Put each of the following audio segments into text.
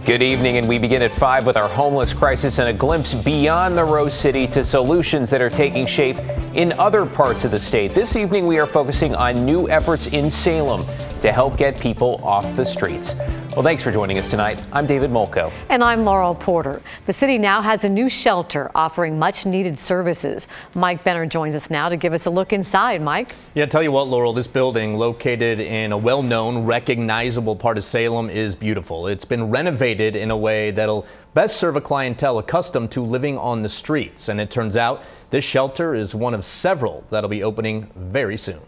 Good evening, and we begin at 5 with our homeless crisis and a glimpse beyond the Rose City to solutions that are taking shape in other parts of the state. This evening, we are focusing on new efforts in Salem to help get people off the streets. Well, thanks for joining us tonight. I'm David Molko. And I'm Laurel Porter. The city now has a new shelter offering much needed services. Mike Benner joins us now to give us a look inside. Mike? Yeah, tell you what, Laurel, this building located in a well-known, recognizable part of Salem is beautiful. It's been renovated in a way that'll best serve a clientele accustomed to living on the streets. And it turns out this shelter is one of several that'll be opening very soon.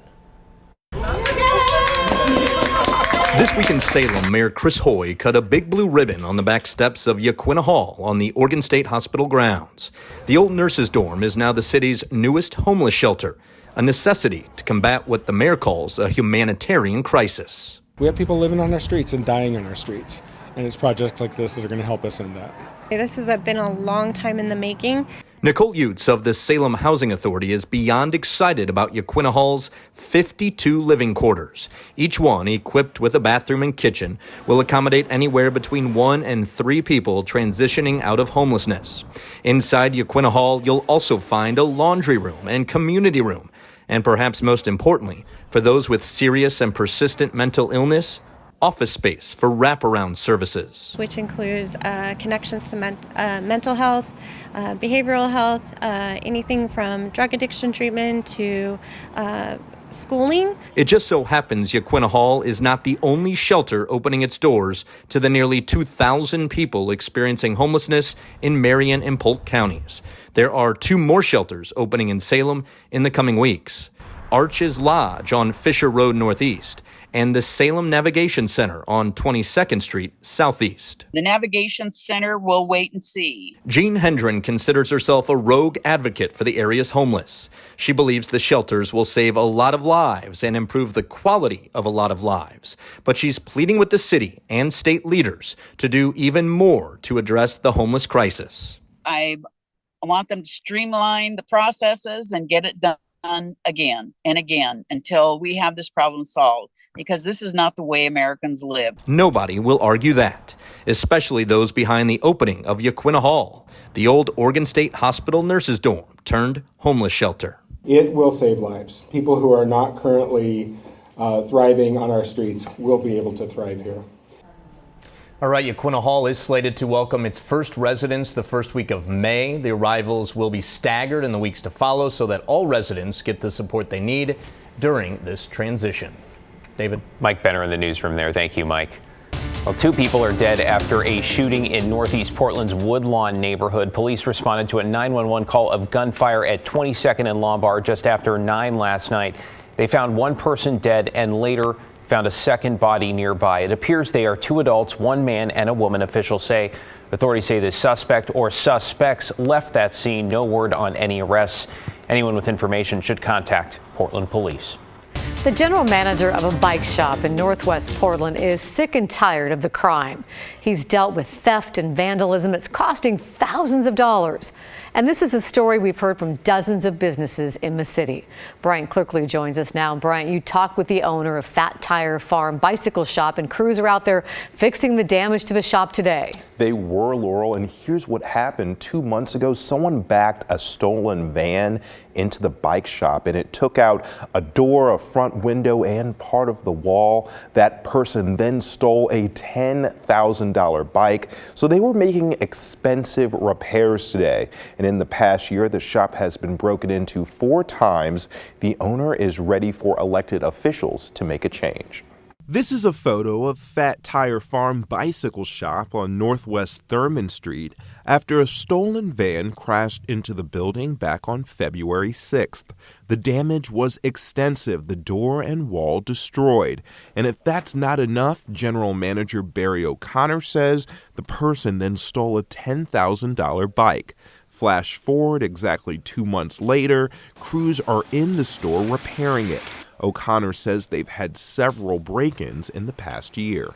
This week in Salem, Mayor Chris Hoy cut a big blue ribbon on the back steps of Yaquina Hall on the Oregon State Hospital grounds. The old nurses' dorm is now the city's newest homeless shelter, a necessity to combat what the mayor calls a humanitarian crisis. We have people living on our streets and dying on our streets, and it's projects like this that are going to help us in that. This has been a long time in the making. Nicole Utes of the Salem Housing Authority is beyond excited about Yaquina Hall's 52 living quarters. Each one, equipped with a bathroom and kitchen, will accommodate anywhere between 1 and 3 people transitioning out of homelessness. Inside Yaquina Hall, you'll also find a laundry room and community room. And perhaps most importantly, for those with serious and persistent mental illness, office space for wraparound services, which includes connections to mental health, behavioral health, anything from drug addiction treatment to schooling. It just so happens Yaquina Hall is not the only shelter opening its doors to the nearly 2,000 people experiencing homelessness in Marion and Polk counties. There are 2 more shelters opening in Salem in the coming weeks. Arches Lodge on Fisher Road Northeast, and the Salem Navigation Center on 22nd Street Southeast. The Navigation Center will wait and see. Jean Hendren considers herself a rogue advocate for the area's homeless. She believes the shelters will save a lot of lives and improve the quality of a lot of lives. But she's pleading with the city and state leaders to do even more to address the homeless crisis. I want them to streamline the processes and get it done again and again until we have this problem solved, because this is not the way Americans live. Nobody will argue that, especially those behind the opening of Yaquina Hall, the old Oregon State Hospital nurses' dorm turned homeless shelter. It will save lives. People who are not currently thriving on our streets will be able to thrive here. All right, Yaquina Hall is slated to welcome its first residents the first week of May. The arrivals will be staggered in the weeks to follow so that all residents get the support they need during this transition. David? Mike Benner in the newsroom there. Thank you, Mike. Well, 2 people are dead after a shooting in Northeast Portland's Woodlawn neighborhood. Police responded to a 911 call of gunfire at 22nd and Lombard just after 9 last night. They found 1 person dead and later found a second body nearby. It appears they are 2 adults, 1 man and a woman, officials say. Authorities say the suspect or suspects left that scene. No word on any arrests. Anyone with information should contact Portland Police. The general manager of a bike shop in Northwest Portland is sick and tired of the crime. He's dealt with theft and vandalism. It's costing thousands of dollars. And this is a story we've heard from dozens of businesses in the city. Bryant Clerkley joins us now. Bryant, you talked with the owner of Fat Tire Farm Bicycle Shop, and crews are out there fixing the damage to the shop today. They were, Laurel, and here's what happened 2 months ago. Someone backed a stolen van into the bike shop, and it took out a door, a front window, and part of the wall. That person then stole a $10,000 bike. So they were making expensive repairs today. And in the past year, the shop has been broken into 4 times. The owner is ready for elected officials to make a change. This is a photo of Fat Tire Farm Bicycle Shop on Northwest Thurman Street after a stolen van crashed into the building back on February 6th. The damage was extensive, the door and wall destroyed. And if that's not enough, General Manager Barry O'Connor says the person then stole a $10,000 bike. Flash forward exactly 2 months later, crews are in the store repairing it. O'Connor says they've had several break-ins in the past year.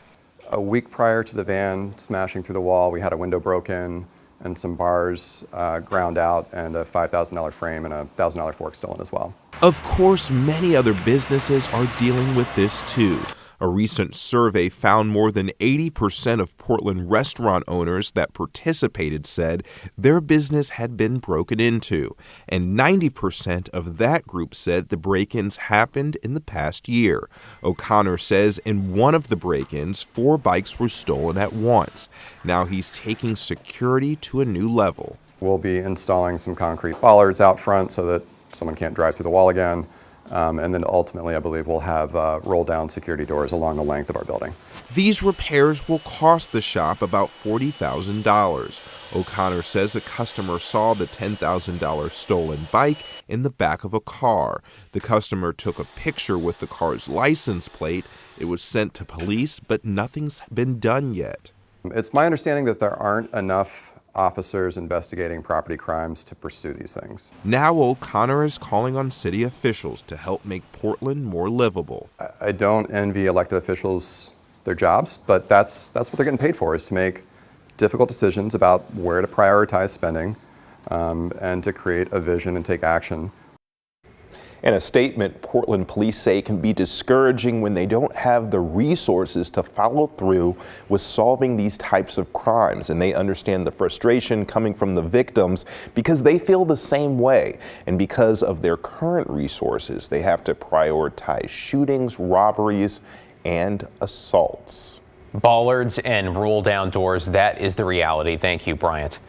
A week prior to the van smashing through the wall, we had a window broken and some bars ground out and a $5,000 frame and a $1,000 fork stolen as well. Of course, many other businesses are dealing with this too. A recent survey found more than 80% of Portland restaurant owners that participated said their business had been broken into, and 90% of that group said the break-ins happened in the past year. O'Connor says in one of the break-ins, 4 bikes were stolen at once. Now he's taking security to a new level. We'll be installing some concrete bollards out front so that someone can't drive through the wall again. And then ultimately, I believe we'll have roll-down security doors along the length of our building. These repairs will cost the shop about $40,000. O'Connor says a customer saw the $10,000 stolen bike in the back of a car. The customer took a picture with the car's license plate. It was sent to police, but nothing's been done yet. It's my understanding that there aren't enough officers investigating property crimes to pursue these things. Now O'Connor is calling on city officials to help make Portland more livable. I don't envy elected officials their jobs, but that's what they're getting paid for, is to make difficult decisions about where to prioritize spending and to create a vision and take action. In a statement, Portland police say it can be discouraging when they don't have the resources to follow through with solving these types of crimes. And they understand the frustration coming from the victims because they feel the same way. And because of their current resources, they have to prioritize shootings, robberies, and assaults. Bollards and roll-down doors, that is the reality. Thank you, Bryant.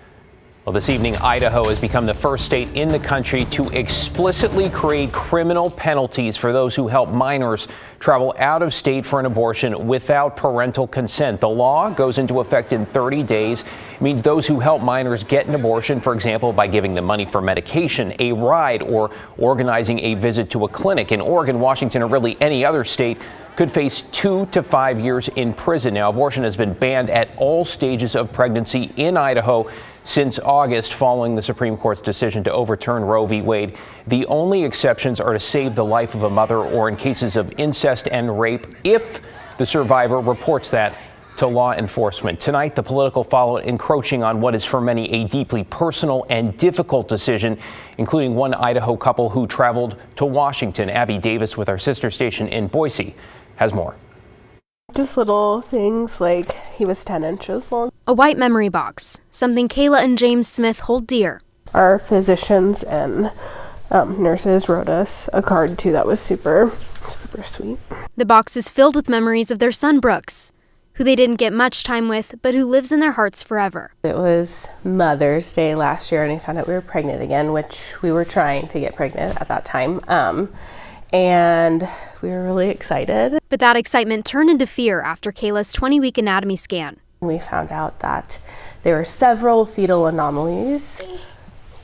Well, this evening, Idaho has become the first state in the country to explicitly create criminal penalties for those who help minors travel out of state for an abortion without parental consent. The law goes into effect in 30 days. It means those who help minors get an abortion, for example, by giving them money for medication, a ride, or organizing a visit to a clinic in Oregon, Washington, or really any other state, could face 2 to 5 years in prison. Now, abortion has been banned at all stages of pregnancy in Idaho since August, following the Supreme Court's decision to overturn Roe v. Wade. The only exceptions are to save the life of a mother or in cases of incest and rape if the survivor reports that to law enforcement. Tonight, the political fallout encroaching on what is for many a deeply personal and difficult decision, including one Idaho couple who traveled to Washington. Abby Davis with our sister station in Boise has more. Just little things like he was 10 inches long. A white memory box, something Kayla and James Smith hold dear. Our physicians and nurses wrote us a card too that was super sweet. The box is filled with memories of their son Brooks, who they didn't get much time with, but who lives in their hearts forever. It was Mother's Day last year and I found out we were pregnant again, which we were trying to get pregnant at that time. And we were really excited. But that excitement turned into fear after Kayla's 20-week anatomy scan. We found out that there were several fetal anomalies,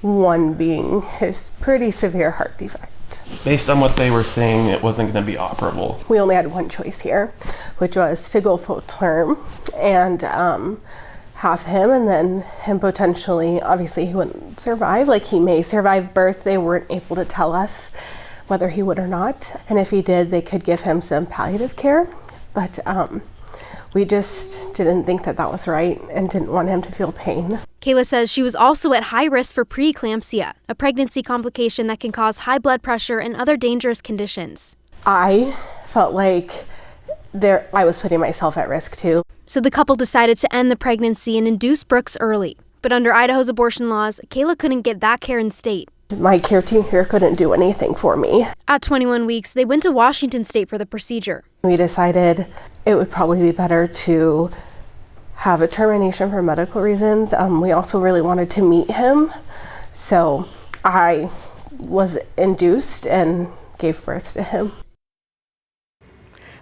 one being his pretty severe heart defect. Based on what they were saying, it wasn't going to be operable. We only had one choice here, which was to go full term and have him, and then him potentially, obviously he wouldn't survive, like he may survive birth. They weren't able to tell us whether he would or not. And if he did, they could give him some palliative care. But we just didn't think that that was right and didn't want him to feel pain. Kayla says she was also at high risk for preeclampsia, a pregnancy complication that can cause high blood pressure and other dangerous conditions. I felt like I was putting myself at risk too. So the couple decided to end the pregnancy and induce Brooks early. But under Idaho's abortion laws, Kayla couldn't get that care in state. My care team here couldn't do anything for me. At 21 weeks, they went to Washington State for the procedure. We decided it would probably be better to have a termination for medical reasons. We also really wanted to meet him. So I was induced and gave birth to him.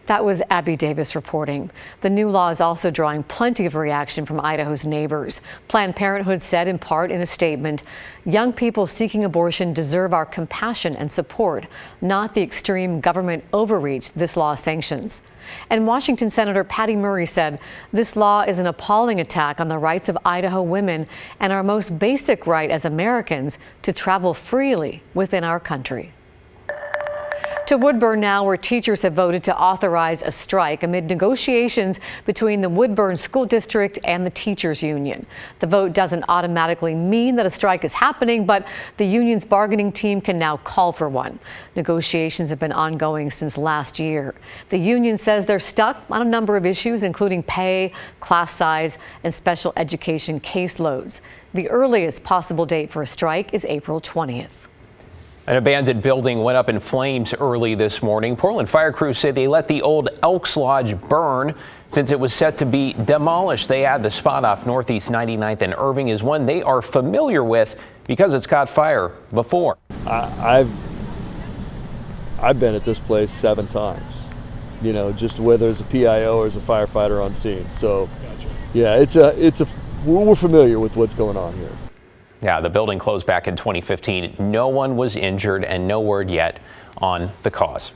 That was Abby Davis reporting. The new law is also drawing plenty of reaction from Idaho's neighbors. Planned Parenthood said in part in a statement, young people seeking abortion deserve our compassion and support, not the extreme government overreach this law sanctions. And Washington Senator Patty Murray said this law is an appalling attack on the rights of Idaho women and our most basic right as Americans to travel freely within our country. To Woodburn now, where teachers have voted to authorize a strike amid negotiations between the Woodburn School District and the teachers union. The vote doesn't automatically mean that a strike is happening, but the union's bargaining team can now call for one. Negotiations have been ongoing since last year. The union says they're stuck on a number of issues, including pay, class size, and special education caseloads. The earliest possible date for a strike is April 20th. An abandoned building went up in flames early this morning. Portland fire crews say they let the old Elks Lodge burn since it was set to be demolished. They add the spot off Northeast 99th and Irving is one they are familiar with because it's caught fire before. I've been at this place 7 times, you know, just whether it's a PIO or as a firefighter on scene. So, yeah, we're familiar with what's going on here. Yeah, the building closed back in 2015. No one was injured and no word yet on the cause.